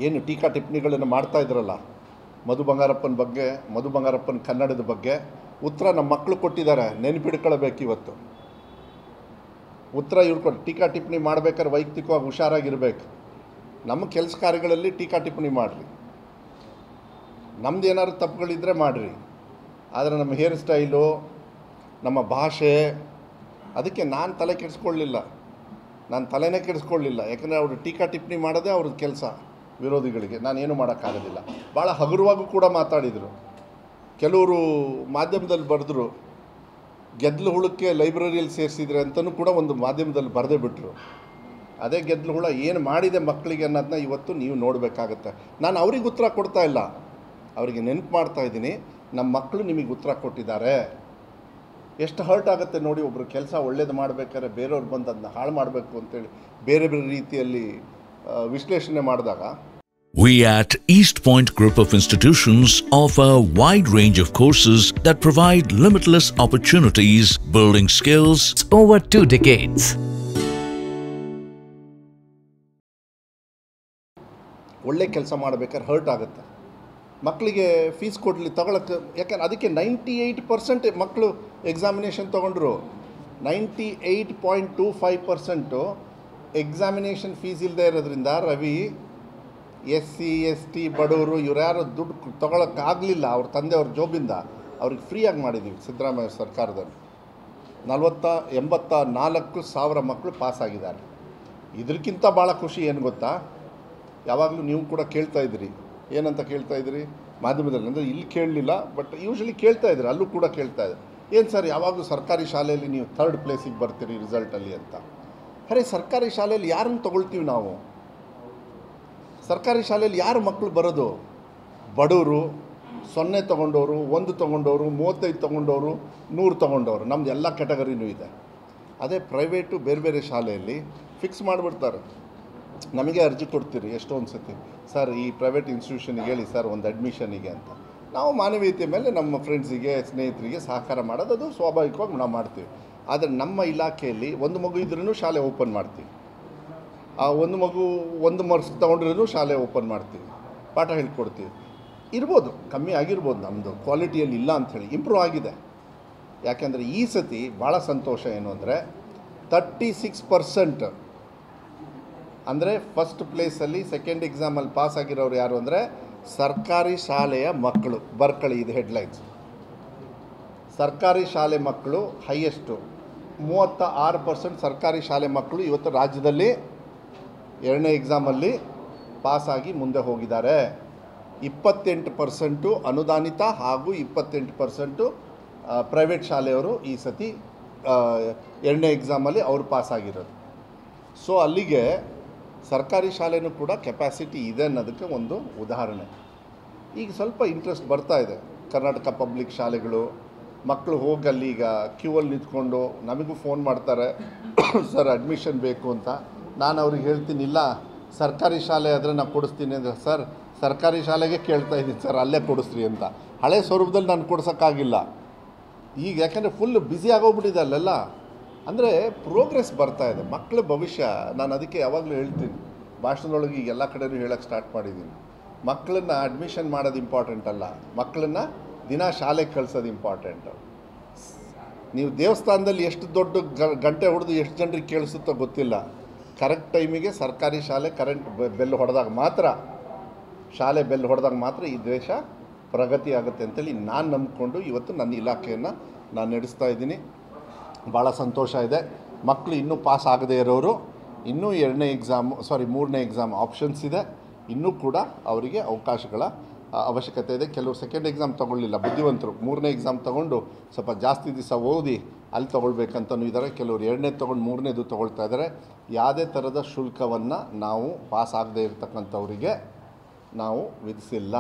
ಏನು ಟೀಕಾ ಟಿಪ್ಪಣಿಗಳನ್ನು ಮಾಡ್ತಾ ಇದ್ರಲ್ಲ ಮಧು ಬಂಗಾರಪ್ಪನ ಬಗ್ಗೆ, ಮಧು ಬಂಗಾರಪ್ಪನ ಕನ್ನಡದ ಬಗ್ಗೆ ಉತ್ತರ ನಮ್ಮ ಮಕ್ಕಳು ಕೊಟ್ಟಿದ್ದಾರೆ, ನೆನಪಿಡ್ಕೊಳ್ಬೇಕು. ಇವತ್ತು ಉತ್ತರ ಇವ್ರು ಕೊಟ್ಟು ಟೀಕಾ ಟಿಪ್ಪಣಿ ಮಾಡ್ಬೇಕಾದ್ರೆ ವೈಯಕ್ತಿಕವಾಗಿ ಹುಷಾರಾಗಿರ್ಬೇಕು. ನಮ್ಮ ಕೆಲಸ ಕಾರ್ಯಗಳಲ್ಲಿ ಟೀಕಾ ಟಿಪ್ಪಣಿ ಮಾಡಿರಿ, ನಮ್ದು ಏನಾದ್ರು ತಪ್ಪುಗಳಿದ್ದರೆ ಮಾಡಿರಿ, ಆದರೆ ನಮ್ಮ ಹೇರ್ ಸ್ಟೈಲು, ನಮ್ಮ ಭಾಷೆ, ಅದಕ್ಕೆ ನಾನು ತಲೆ ಕೆಡಿಸ್ಕೊಳ್ಳಿಲ್ಲ, ನಾನು ತಲೆನೇ ಕೆಡಿಸ್ಕೊಳ್ಳಿಲ್ಲ. ಯಾಕಂದರೆ ಅವರು ಟೀಕಾ ಟಿಪ್ಪಣಿ ಮಾಡೋದೇ ಅವ್ರದ್ದು ಕೆಲಸ. ವಿರೋಧಿಗಳಿಗೆ ನಾನೇನು ಮಾಡೋಕ್ಕಾಗೋದಿಲ್ಲ. ಭಾಳ ಹಗುರವಾಗೂ ಕೂಡ ಮಾತಾಡಿದರು. ಕೆಲವರು ಮಾಧ್ಯಮದಲ್ಲಿ ಬರೆದ್ರು, ಗೆದ್ದಲು ಹುಳಕ್ಕೆ ಲೈಬ್ರರಿಯಲ್ಲಿ ಸೇರಿಸಿದ್ರೆ ಅಂತಲೂ ಕೂಡ ಒಂದು ಮಾಧ್ಯಮದಲ್ಲಿ ಬರೆದೇ ಬಿಟ್ಟರು. ಅದೇ ಗೆದ್ದಲು ಹುಳ ಏನು ಮಾಡಿದೆ ಮಕ್ಕಳಿಗೆ ಅನ್ನೋದನ್ನ ಇವತ್ತು ನೀವು ನೋಡಬೇಕಾಗತ್ತೆ. ನಾನು ಅವ್ರಿಗೆ ಉತ್ತರ ಕೊಡ್ತಾ ಇಲ್ಲ, ಅವರಿಗೆ ನೆನಪು ಮಾಡ್ತಾಯಿದ್ದೀನಿ, ನಮ್ಮ ಮಕ್ಕಳು ನಿಮಗೆ ಉತ್ತರ ಕೊಟ್ಟಿದ್ದಾರೆ. ಎಷ್ಟು ಹರ್ಟ್ ಆಗುತ್ತೆ ನೋಡಿ. ಒಬ್ಬರು ಕೆಲಸ ಒಳ್ಳೇದು ಮಾಡಬೇಕಾದ್ರೆ ಬೇರೆಯವ್ರು ಬಂದು ಅದನ್ನ ಹಾಳು ಮಾಡಬೇಕು ಅಂತೇಳಿ ಬೇರೆ ಬೇರೆ ರೀತಿಯಲ್ಲಿ ವಿಶ್ಲೇಷಣೆ ಮಾಡಿದಾಗ. We at East Point Group of Institutions offer a wide range of courses that provide limitless opportunities, building skills over 2 decades. ಒಳ್ಳೆ ಕೆಲಸ ಮಾಡಬೇಕಾದ್ರೆ ಹರ್ಟ್ ಆಗುತ್ತೆ. ಮಕ್ಕಳಿಗೆ ಫೀಸ್ ಕೊಡಲಿ ತಗೊಳಕ್ಕೆ, ಯಾಕಂದ್ರೆ ಅದಕ್ಕೆ 98% ಮಕ್ಕಳು ಎಕ್ಸಾಮಿನೇಷನ್ ತೊಗೊಂಡ್ರು. 98.25% ಎಕ್ಸಾಮಿನೇಷನ್ ಫೀಸ್ ಇಲ್ಲದೆ ಇರೋದ್ರಿಂದ ರವಿ, SC ST ಬಡವರು ಇವ್ರು ಯಾರು ದುಡ್ಡು ತೊಗೊಳಕ್ಕಾಗಲಿಲ್ಲ, ಅವ್ರ ತಂದೆಯವ್ರ ಜೋಬಿಂದ ಅವ್ರಿಗೆ ಫ್ರೀಯಾಗಿ ಮಾಡಿದ್ದೀವಿ ಸಿದ್ದರಾಮಯ್ಯ ಸರ್ಕಾರದಲ್ಲಿ. 84,000 ಮಕ್ಕಳು ಪಾಸಾಗಿದ್ದಾರೆ. ಇದಕ್ಕಿಂತ ಭಾಳ ಖುಷಿ ಏನು ಗೊತ್ತಾ? ಯಾವಾಗಲೂ ನೀವು ಕೂಡ ಕೇಳ್ತಾಯಿದ್ರಿ, ಏನಂತ ಕೇಳ್ತಾಯಿದ್ರಿ ಮಾಧ್ಯಮದಲ್ಲಿ, ಅಂದರೆ ಇಲ್ಲಿ ಕೇಳಲಿಲ್ಲ ಬಟ್ ಯೂಶ್ವಲಿ ಕೇಳ್ತಾಯಿದ್ರಿ, ಅಲ್ಲೂ ಕೂಡ ಕೇಳ್ತಾಯಿದ್ರು, ಏನು ಸರ್ ಯಾವಾಗಲೂ ಸರ್ಕಾರಿ ಶಾಲೆಯಲ್ಲಿ ನೀವು 3rd ಪ್ಲೇಸಿಗೆ ಬರ್ತೀರಿ ರಿಸಲ್ಟಲ್ಲಿ ಅಂತ. ಅರೆ, ಸರ್ಕಾರಿ ಶಾಲೆಯಲ್ಲಿ ಯಾರನ್ನು ತೊಗೊಳ್ತೀವಿ ನಾವು? ಸರ್ಕಾರಿ ಶಾಲೆಯಲ್ಲಿ ಯಾರು ಮಕ್ಕಳು ಬರೋದು? ಬಡವರು, 0 ತೊಗೊಂಡವರು, 1 ತೊಗೊಂಡವರು, 35 ತೊಗೊಂಡವರು, 100 ತೊಗೊಂಡವರು, ನಮ್ಮದು ಎಲ್ಲ ಕ್ಯಾಟಗರಿನೂ ಇದೆ. ಅದೇ ಪ್ರೈವೇಟು ಬೇರೆ ಬೇರೆ ಶಾಲೆಯಲ್ಲಿ ಫಿಕ್ಸ್ ಮಾಡಿಬಿಡ್ತಾರೆ. ನಮಗೆ ಅರ್ಜಿ ಕೊಡ್ತೀರಿ ಎಷ್ಟೊಂದು ಸತಿ, ಸರ್ ಈ ಪ್ರೈವೇಟ್ ಇನ್ಸ್ಟಿಟ್ಯೂಷನ್ಗೆ ಹೇಳಿ ಸರ್ ಒಂದು ಅಡ್ಮಿಷನಿಗೆ ಅಂತ. ನಾವು ಮಾನವೀಯತೆ ಮೇಲೆ ನಮ್ಮ ಫ್ರೆಂಡ್ಸಿಗೆ, ಸ್ನೇಹಿತರಿಗೆ ಸಹಕಾರ ಮಾಡೋದು ಅದು ಸ್ವಾಭಾವಿಕವಾಗಿ ನಾವು ಮಾಡ್ತೀವಿ. ಆದರೆ ನಮ್ಮ ಇಲಾಖೆಯಲ್ಲಿ ಒಂದು ಮಗು ಇದ್ರೂ ಶಾಲೆ ಓಪನ್ ಮಾಡ್ತೀವಿ, ಆ ಒಂದು ಮಗು 1 ಮಾರ್ಕ್ಸ್ ತೊಗೊಂಡ್ರೂ ಶಾಲೆ ಓಪನ್ ಮಾಡ್ತೀವಿ, ಪಾಠ ಹೇಳ್ಕೊಡ್ತೀವಿ. ಇರ್ಬೋದು, ಕಮ್ಮಿ ಆಗಿರ್ಬೋದು, ನಮ್ಮದು ಕ್ವಾಲಿಟಿಯಲ್ಲಿ ಇಲ್ಲ ಅಂಥೇಳಿ, ಇಂಪ್ರೂವ್ ಆಗಿದೆ. ಯಾಕೆಂದರೆ ಈ ಸತಿ ಭಾಳ ಸಂತೋಷ ಏನು ಅಂದರೆ 36%, ಅಂದರೆ ಫಸ್ಟ್ ಪ್ಲೇಸಲ್ಲಿ ಸೆಕೆಂಡ್ ಎಕ್ಸಾಮಲ್ಲಿ ಪಾಸ್ ಆಗಿರೋರು ಯಾರು ಅಂದರೆ ಸರ್ಕಾರಿ ಶಾಲೆಯ ಮಕ್ಕಳು. ಬರ್ಕಳಿ, ಇದು ಹೆಡ್ಲೈನ್ಸ್. ಸರ್ಕಾರಿ ಶಾಲೆ ಮಕ್ಕಳು ಹೈಯೆಸ್ಟು, 36% ಸರ್ಕಾರಿ ಶಾಲೆ ಮಕ್ಕಳು ಇವತ್ತು ರಾಜ್ಯದಲ್ಲಿ 2ನೇ ಎಕ್ಸಾಮಲ್ಲಿ ಪಾಸಾಗಿ ಮುಂದೆ ಹೋಗಿದ್ದಾರೆ. 28% ಅನುದಾನಿತ ಹಾಗೂ 28% ಪ್ರೈವೇಟ್ ಶಾಲೆಯವರು ಈ ಸತಿ 2ನೇ ಎಕ್ಸಾಮಲ್ಲಿ ಅವರು ಪಾಸಾಗಿರೋದು. ಸೊ ಅಲ್ಲಿಗೆ ಸರ್ಕಾರಿ ಶಾಲೆಯೂ ಕೂಡ ಕೆಪಾಸಿಟಿ ಇದೆ ಅನ್ನೋದಕ್ಕೆ ಒಂದು ಉದಾಹರಣೆ. ಈಗ ಸ್ವಲ್ಪ ಇಂಟ್ರೆಸ್ಟ್ ಬರ್ತಾ ಇದೆ. ಕರ್ನಾಟಕ ಪಬ್ಲಿಕ್ ಶಾಲೆಗಳು ಮಕ್ಕಳು ಹೋಗಲ್ಲಿ ಈಗ ಕ್ಯೂವಲ್ಲಿ ನಿಂತ್ಕೊಂಡು ನಮಗೂ ಫೋನ್ ಮಾಡ್ತಾರೆ, ಸರ್ ಅಡ್ಮಿಷನ್ ಬೇಕು ಅಂತ. ನಾನು ಅವ್ರಿಗೆ ಹೇಳ್ತೀನಿ, ಇಲ್ಲ ಸರ್ಕಾರಿ ಶಾಲೆ ಆದರೆ ನಾನು ಕೊಡಿಸ್ತೀನಿ ಅಂದರೆ, ಸರ್ ಸರ್ಕಾರಿ ಶಾಲೆಗೆ ಕೇಳ್ತಾ ಇದ್ದೀನಿ ಸರ್, ಅಲ್ಲೇ ಕೊಡಿಸ್ರಿ ಅಂತ. ಹಳೆ ಸ್ವರೂಪದಲ್ಲಿ ನಾನು ಕೊಡ್ಸೋಕ್ಕಾಗಿಲ್ಲ ಈಗ, ಯಾಕೆಂದರೆ ಫುಲ್ ಬ್ಯುಸಿ ಆಗೋಗ್ಬಿಟ್ಟಿದೆ ಅಲ್ಲೆಲ್ಲ. ಅಂದರೆ ಪ್ರೋಗ್ರೆಸ್ ಬರ್ತಾ ಇದೆ, ಮಕ್ಕಳ ಭವಿಷ್ಯ. ನಾನು ಅದಕ್ಕೆ ಯಾವಾಗಲೂ ಹೇಳ್ತೀನಿ, ಭಾಷಣದೊಳಗೆ ಈಗ ಎಲ್ಲ ಕಡೆಯೂ ಹೇಳೋಕ್ಕೆ ಸ್ಟಾರ್ಟ್ ಮಾಡಿದ್ದೀನಿ, ಮಕ್ಕಳನ್ನ ಅಡ್ಮಿಷನ್ ಮಾಡೋದು ಇಂಪಾರ್ಟೆಂಟ್ ಅಲ್ಲ, ಮಕ್ಕಳನ್ನ ದಿನ ಶಾಲೆಗೆ ಕಳಿಸೋದು ಇಂಪಾರ್ಟೆಂಟು. ನೀವು ದೇವಸ್ಥಾನದಲ್ಲಿ ಎಷ್ಟು ದೊಡ್ಡ ಗಂಟೆ ಹೊಡೆದು ಎಷ್ಟು ಜನರಿಗೆ ಕೇಳಿಸುತ್ತೋ ಗೊತ್ತಿಲ್ಲ, ಕರೆಕ್ಟ್ ಟೈಮಿಗೆ ಸರ್ಕಾರಿ ಶಾಲೆ ಕರೆಂಟ್ ಬೆಲ್ ಹೊಡೆದಾಗ ಮಾತ್ರ, ಶಾಲೆ ಬೆಲ್ ಹೊಡೆದಾಗ ಮಾತ್ರ ಈ ದೇಶ ಪ್ರಗತಿ ಆಗುತ್ತೆ ಅಂತೇಳಿ ನಾನು ನಂಬಿಕೊಂಡು ಇವತ್ತು ನನ್ನ ಇಲಾಖೆಯನ್ನು ನಾನು ನಡೆಸ್ತಾ ಇದ್ದೀನಿ. ಭಾಳ ಸಂತೋಷ ಇದೆ. ಮಕ್ಕಳು ಇನ್ನೂ ಪಾಸ್ ಆಗದೇ ಇರೋರು ಇನ್ನೂ 3ನೇ ಎಕ್ಸಾಮ್ ಆಪ್ಷನ್ಸ್ ಇದೆ, ಇನ್ನೂ ಕೂಡ ಅವರಿಗೆ ಅವಕಾಶಗಳ ಅವಶ್ಯಕತೆ ಇದೆ. ಕೆಲವರು ಸೆಕೆಂಡ್ ಎಕ್ಸಾಮ್ ತೊಗೊಳ್ಳಿಲ್ಲ ಬುದ್ಧಿವಂತರು, 3ನೇ ಎಕ್ಸಾಮ್ ತೊಗೊಂಡು ಸ್ವಲ್ಪ ಜಾಸ್ತಿ ದಿವಸ ಓದಿ ಅಲ್ಲಿ ತೊಗೊಳ್ಬೇಕಂತನೂ ಇದ್ದಾರೆ. ಕೆಲವರು 2ನೇದು ತೊಗೊಂಡು 3ನೇದು ತೊಗೊಳ್ತಾ ಇದ್ದಾರೆ. ಯಾವುದೇ ಥರದ ಶುಲ್ಕವನ್ನು ನಾವು ಪಾಸ್ ಆಗದೇ ಇರತಕ್ಕಂಥವರಿಗೆ ನಾವು ವಿಧಿಸಿಲ್ಲ.